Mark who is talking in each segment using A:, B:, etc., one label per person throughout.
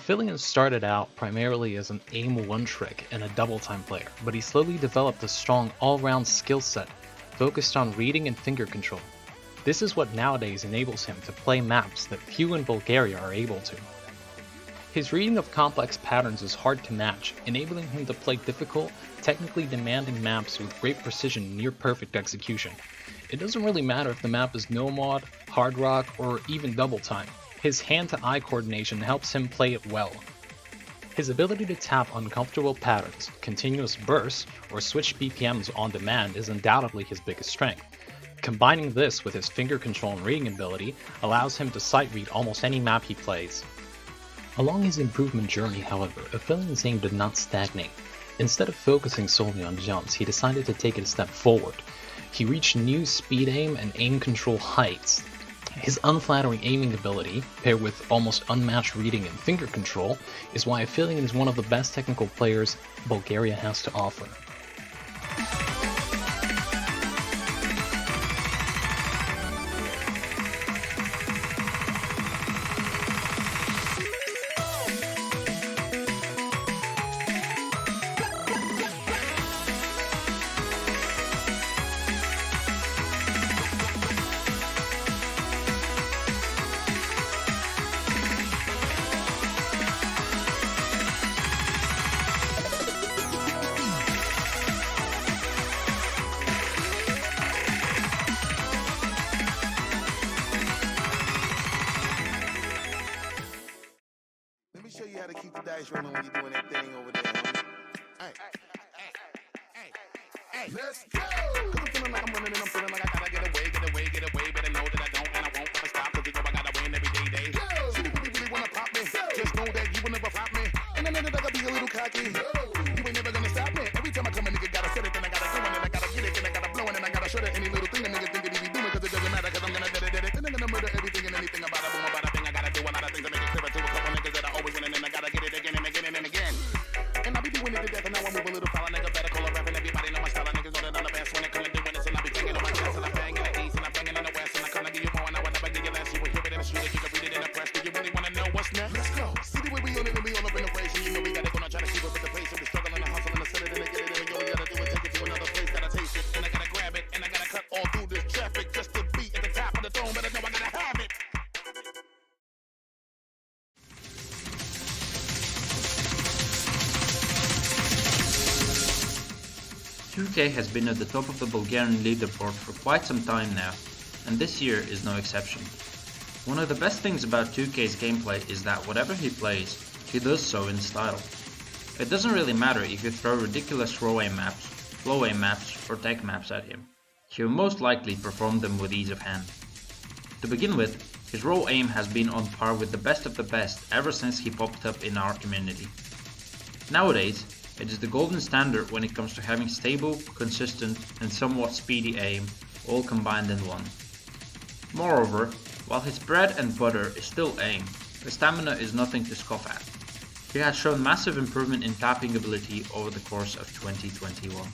A: Aphelion started out primarily as an aim one-trick and a double-time player, but he slowly developed a strong all-round skill set focused on reading and finger control. This is what nowadays enables him to play maps that few in Bulgaria are able to. His reading of complex patterns is hard to match, enabling him to play difficult, technically demanding maps with great precision and near-perfect execution. It doesn't really matter if the map is no mod, hard rock, or even double time. His hand-to-eye coordination helps him play it well. His ability to tap uncomfortable patterns, continuous bursts, or switch BPMs on demand is undoubtedly his biggest strength. Combining this with his finger control and reading ability allows him to sight read almost any map he plays. Along his improvement journey, however, Aphelion's aim did not stagnate. Instead of focusing solely on jumps, he decided to take it a step forward. He reached new speed aim and aim control heights. His unflattering aiming ability, paired with almost unmatched reading and finger control, is why Filion is one of the best technical players Bulgaria has to offer.
B: Let me show you how to keep the dice rolling when you're doing that thing over there. Hey, let's go! Cause I'm feeling like I'm running and I'm feeling like I gotta get away. Better know that I don't and I won't ever stop. Cause you know I gotta win every day. See, you really wanna pop me. Just know that you will never flop me. And I know that I gotta be a little cocky. You ain't never gonna stop me. Every time I come, a nigga gotta set it, then I gotta go, and then I gotta get it, then I gotta blow, and then I gotta shut it. Any little thing a nigga think that he be doing, cause it doesn't matter, cause I'm gonna dead it. Then I'm gonna murder everything and anything about it. Boom, about a thing I gotta do, a lot of things to make it clearer to a couple niggas that I always win, and then I gotta get it again and again and again. And I be doing it to death, and now I move a little foul, nigga better call a rap, and everybody know my style. Niggas know that I'm the best when it comes to doing this, and I be banging on my chest, and I bang in the east, and I bang in the west, and I come to give you more, and I will never give you less. You will hear it in the street, you can read it in the press. Do you really wanna know what's next? Let's go. See the way we on it, and we all up in the race, and you know we gotta go and try to keep up with the pace, and we struggle and the hustle and the set it, and get it, and all we gotta do is take it to another place, gotta taste it, and I gotta grab it, and I gotta cut all through this traffic just to be at the top of the throne, but I know I gotta have it.
C: "2K has been at the top of the Bulgarian leaderboard for quite some time now, and this year is no exception. One of the best things about 2K's gameplay is that whatever he plays, he does so in style. It doesn't really matter if you throw ridiculous row aim maps, flow aim maps, or tech maps at him. He will most likely perform them with ease of hand. To begin with, his row aim has been on par with the best of the best ever since he popped up in our community. Nowadays, it is the golden standard when it comes to having stable, consistent, and somewhat speedy aim, all combined in one. Moreover, while his bread and butter is still aim, his stamina is nothing to scoff at. He has shown massive improvement in tapping ability over the course of 2021.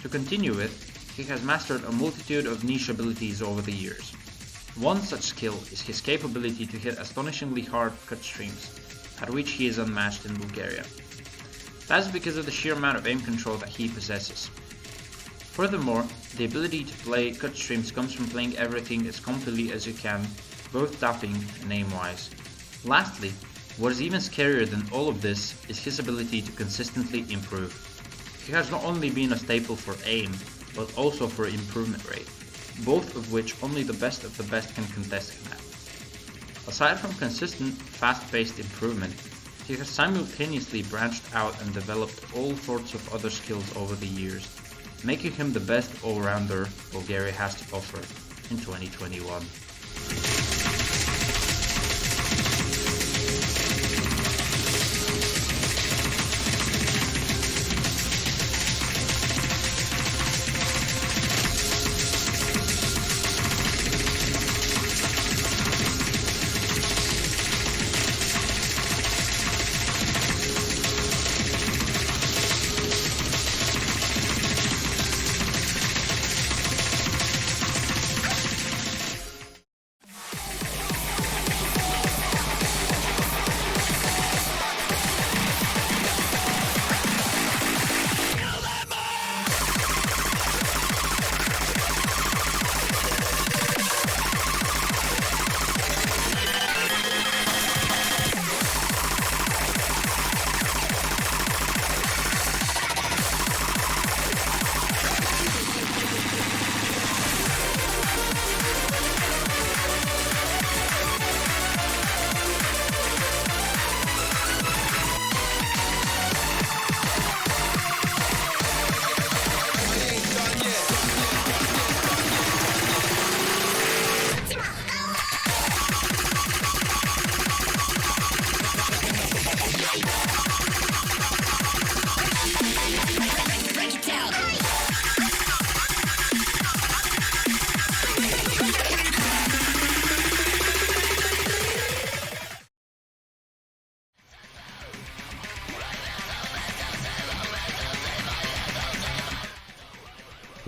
C: To continue with, he has mastered a multitude of niche abilities over the years. One such skill is his capability to hit astonishingly hard cut streams, at which he is unmatched in Bulgaria. That is because of the sheer amount of aim control that he possesses. Furthermore, the ability to play cut streams comes from playing everything as completely as you can, both tapping and aim-wise. Lastly, what is even scarier than all of this is his ability to consistently improve. He has not only been a staple for aim, but also for improvement rate, both of which only the best of the best can contest him at. Aside from consistent, fast-paced improvement, he has simultaneously branched out and developed all sorts of other skills over the years, making him the best all-rounder Bulgaria has to offer in 2021.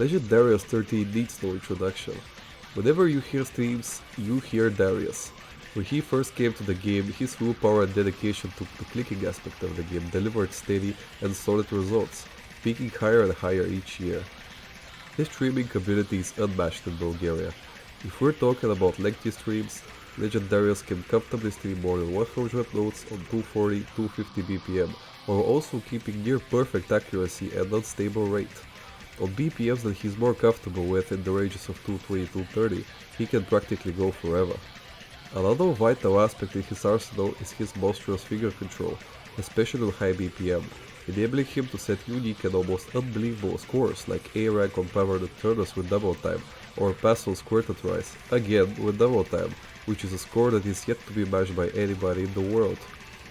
D: Legend Darius 13 needs no introduction. Whenever you hear streams, you hear Darius. When he first came to the game, his willpower and dedication to the clicking aspect of the game delivered steady and solid results, peaking higher and higher each year. His streaming community is unmatched in Bulgaria. If we're talking about lengthy streams, Legend Darius can comfortably stream more than 100 notes on 240-250 BPM, while also keeping near perfect accuracy and unstable rate. On BPMs that he's more comfortable with in the ranges of 220-230, he can practically go forever. Another vital aspect in his arsenal is his monstrous finger control, especially on high BPM, enabling him to set unique and almost unbelievable scores like A rank on powered turners with double time, or pass on squirted rise, again with double time, which is a score that is yet to be matched by anybody in the world.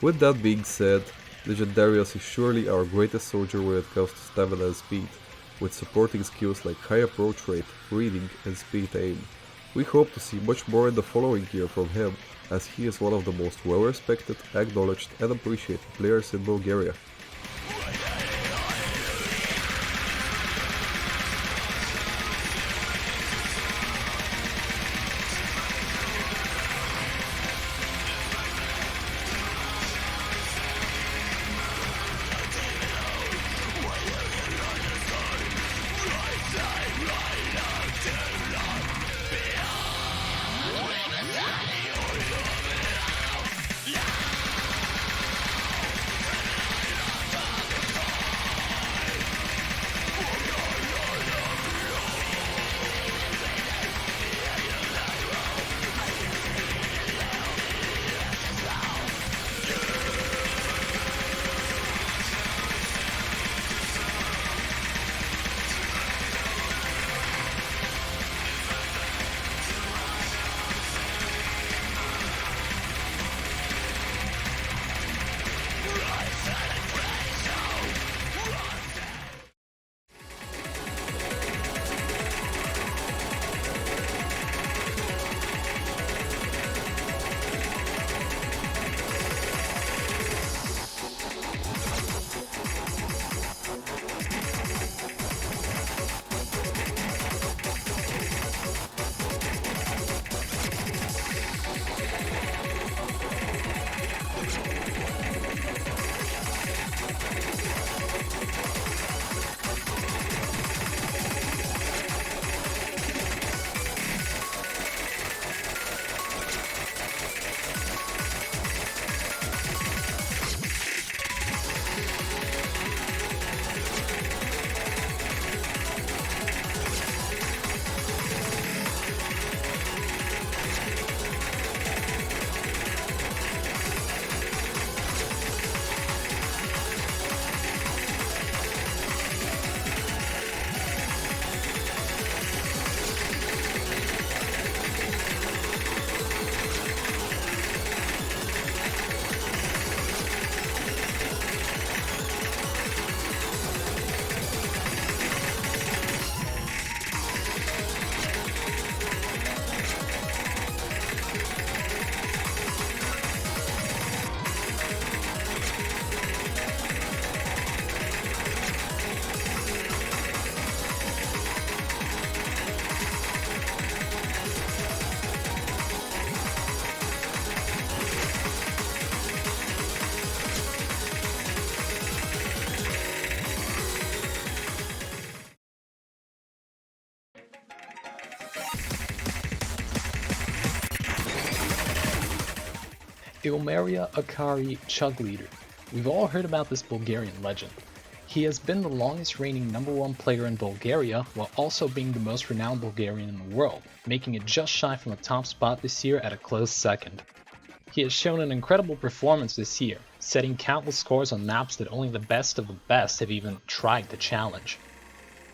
D: With that being said, Legend Darius is surely our greatest soldier when it comes to stamina and speed, with supporting skills like high approach rate, reading, and speed aim. We hope to see much more in the following year from him, as he is one of the most well-respected, acknowledged, and appreciated players in Bulgaria.
A: Ilmeria Akari Chugleader. We've all heard about this Bulgarian legend. He has been the longest reigning #1 player in Bulgaria, while also being the most renowned Bulgarian in the world, making it just shy from the top spot this year at a close second. He has shown an incredible performance this year, setting countless scores on maps that only the best of the best have even tried to challenge.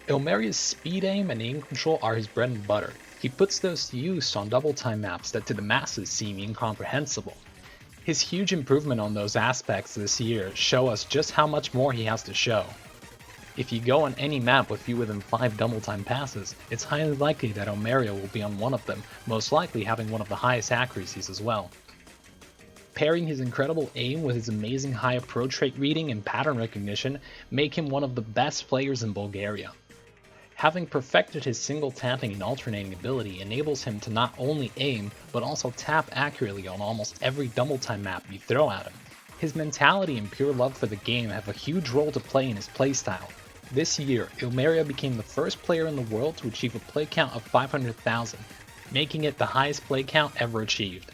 A: Ilmeria's speed aim and aim control are his bread and butter. He puts those to use on double time maps that to the masses seem incomprehensible. His huge improvement on those aspects this year show us just how much more he has to show. If you go on any map with fewer than 5 double time passes, it's highly likely that Ilmeria will be on one of them, most likely having one of the highest accuracies as well. Pairing his incredible aim with his amazing high approach rate reading and pattern recognition make him one of the best players in Bulgaria. Having perfected his single tapping and alternating ability enables him to not only aim, but also tap accurately on almost every double time map you throw at him. His mentality and pure love for the game have a huge role to play in his playstyle. This year, Ilmeria became the first player in the world to achieve a play count of 500,000, making it the highest play count ever achieved.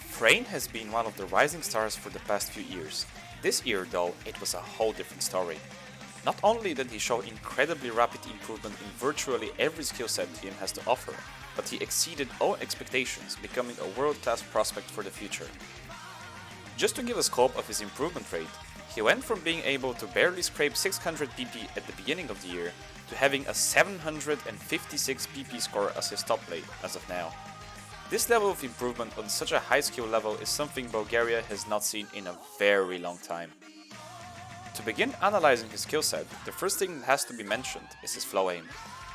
E: Frayne has been one of the rising stars for the past few years. This year though, it was a whole different story. Not only did he show incredibly rapid improvement in virtually every skill set the game has to offer, but he exceeded all expectations, becoming a world-class prospect for the future. Just to give a scope of his improvement rate, he went from being able to barely scrape 600 PP at the beginning of the year to having a 756 PP score as his top lane as of now. This level of improvement on such a high skill level is something Bulgaria has not seen in a very long time. To begin analyzing his skill set, the first thing that has to be mentioned is his flow aim.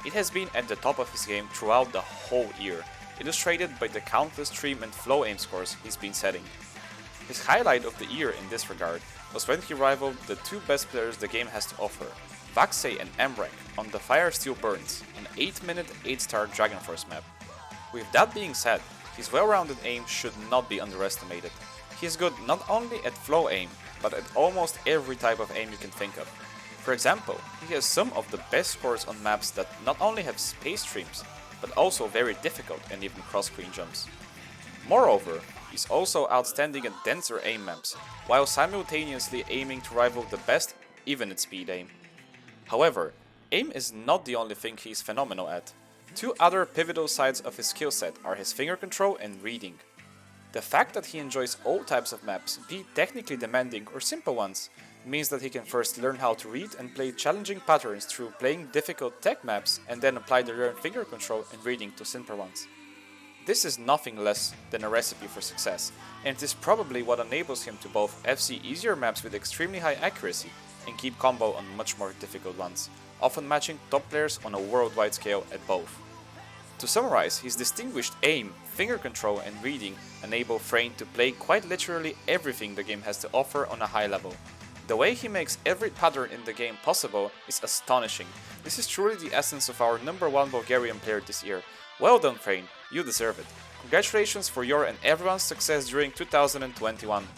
E: It has been at the top of his game throughout the whole year, illustrated by the countless stream and flow aim scores he's been setting. His highlight of the year in this regard was when he rivaled the two best players the game has to offer, Vaxei and Emrank, on the Fire Steel Burns, an 8-minute 8-star Dragon Force map. With that being said, his well-rounded aim should not be underestimated. He is good not only at flow aim, but at almost every type of aim you can think of. For example, he has some of the best scores on maps that not only have space streams, but also very difficult and even cross-screen jumps. Moreover, he's also outstanding at denser aim maps, while simultaneously aiming to rival the best even at speed aim. However, aim is not the only thing he's phenomenal at. Two other pivotal sides of his skill set are his finger control and reading. The fact that he enjoys all types of maps, be it technically demanding or simple ones, means that he can first learn how to read and play challenging patterns through playing difficult tech maps and then apply the learned finger control and reading to simpler ones. This is nothing less than a recipe for success, and it is probably what enables him to both FC easier maps with extremely high accuracy and keep combo on much more difficult ones, often matching top players on a worldwide scale at both. To summarize, his distinguished aim, finger control and reading enable Frayne to play quite literally everything the game has to offer on a high level. The way he makes every pattern in the game possible is astonishing. This is truly the essence of our #1 Bulgarian player this year. Well done Frayne, you deserve it. Congratulations for your and everyone's success during 2021.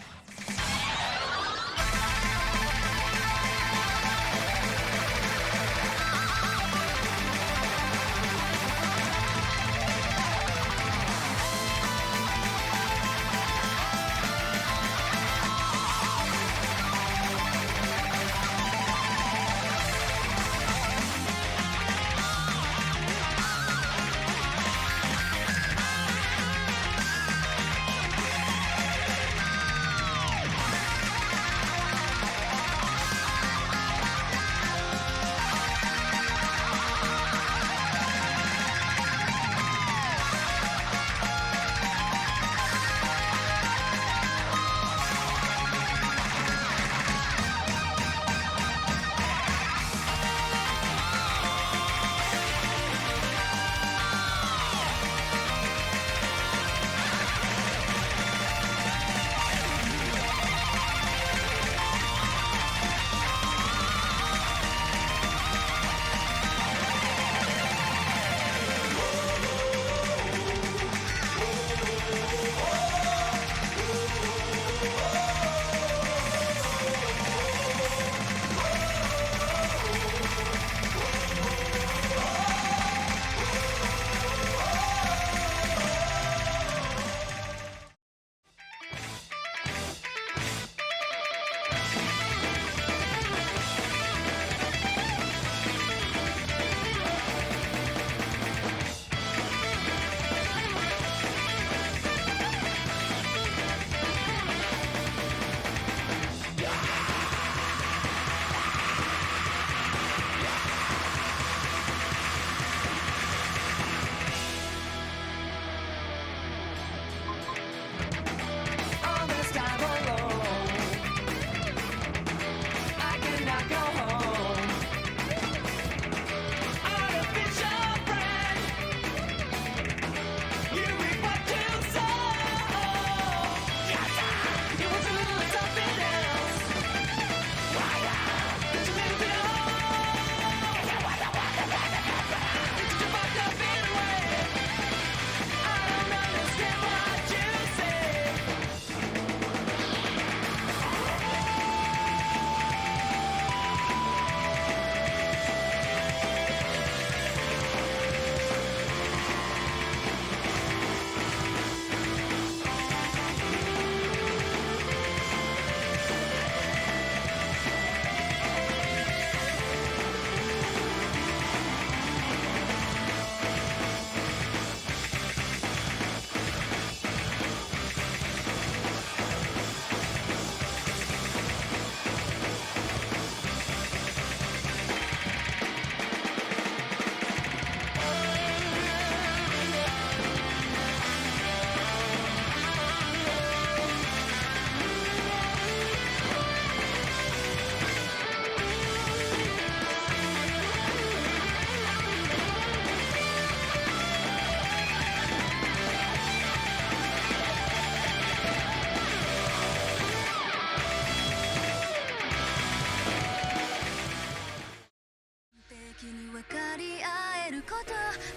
F: こと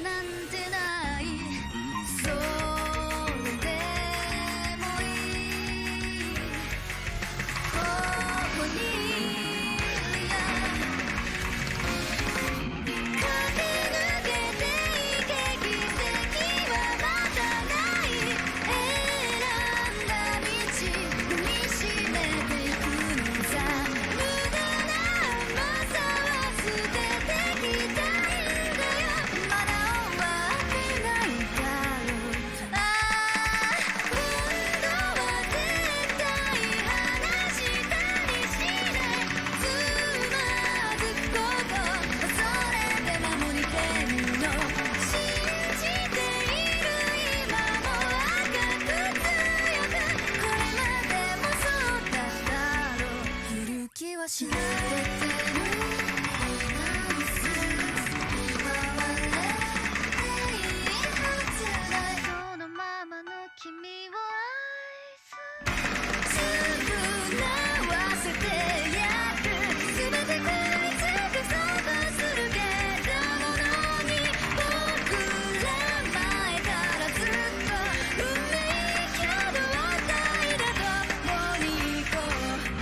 F: なんてないそれでもいいここにいや駆け抜けていけ奇跡はまたない選んだ道踏みしめていくのさ無駄な甘さは捨ててきたいんだよまだ終わってないだろうああ今度は絶対離したりしないつまずくこと恐れて守りてるの信じている今も赤く強くこれまでもそうだったろう振る気はしないてる回れていいはずだこのままの君を愛す償わせてやる全て食いつくそうとするけどものに僕ら前からずっと運命共同体だ共に行こう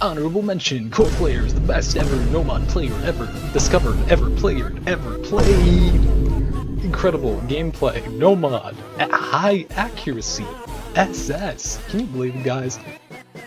A: Honorable mention, core players, the best ever Nomad player ever discovered, ever player, ever played. Incredible gameplay, Nomad, at high accuracy, SS. Can you believe it, guys?